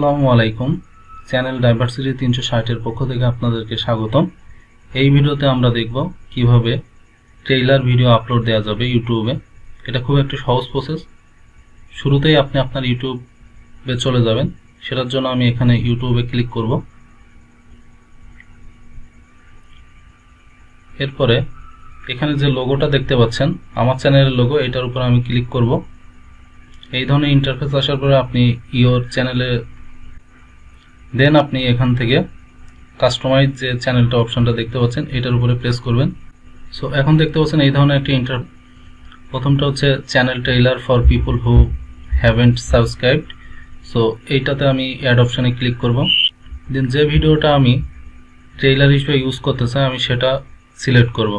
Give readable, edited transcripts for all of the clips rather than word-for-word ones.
আসসালামু আলাইকুম। Channel diversity 360 এর পক্ষ থেকে আপনাদেরকে স্বাগতম। এই ভিডিওতে আমরা দেখব কিভাবে ট্রেইলার ভিডিও আপলোড দেওয়া যাবে ইউটিউবে। এটা খুব একটা সহজ প্রসেস। শুরুতেই আপনি আপনার ইউটিউবে চলে যাবেন। সেটার জন্য আমি এখানে ইউটিউবে ক্লিক করব। এরপরে এখানে যে লোগোটা দেখতে পাচ্ছেন আমার চ্যানেলের লোগো, এটার উপর আমি ক্লিক করব। এই ধরনের ইন্টারফেস আসার পরে আপনি ইওর চ্যানেলে দেন আপনি এখান থেকে কাস্টমাইজ যে চ্যানেলটা অপশনটা দেখতে পাচ্ছেন এটার উপরে প্রেস করবেন। সো এখন দেখতে পাচ্ছেন এই ধরনের একটা প্রথমটা হচ্ছে channel trailer for people who haven't subscribed. So এইটাতে আমি অ্যাড অপশানে ক্লিক করব। দেন যে ভিডিওটা আমি ট্রেইলার হিসেবে ইউজ করতে চাই আমি সেটা সিলেক্ট করব।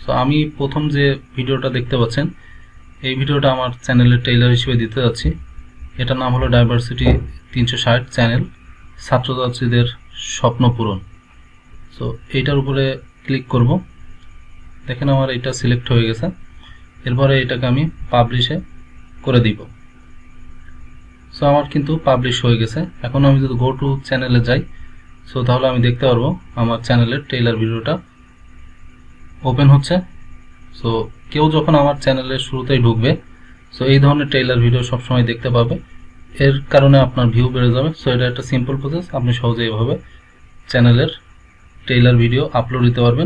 সো আমি প্রথম যে ভিডিওটা দেখতে পাচ্ছেন এই ভিডিওটা আমার চ্যানেলের ট্রেইলার হিসেবে দিতে যাচ্ছি। এটার নাম হলো ডাইভার্সিটি 360 চ্যানেল, ছাত্রছাত্রীদের স্বপ্ন পূরণ। সো এইটার উপরে ক্লিক করব। দেখেন আমার এটা সিলেক্ট হয়ে গেছে। এরপরে এটাকে আমি পাবলিশে করে দিব। সো আমার কিন্তু পাবলিশ হয়ে গেছে। এখন আমি যদি গো টু চ্যানেলে যাই, সো তাহলে আমি দেখতে পারবো আমার চ্যানেলের ট্রেইলার ভিডিওটা ওপেন হচ্ছে। সো কেউ যখন আমার চ্যানেলের শুরুতেই ঢুকবে, সো এই ধরনের ট্রেইলার ভিডিও সবসময় দেখতে পাবে। এর কারণে আপনার ভিউ বেড়ে যাবে। সো এটা একটা সিম্পল প্রসেস। আপনি সহজে এইভাবে চ্যানেলের ট্রেইলার ভিডিও আপলোড দিতে পারবেন।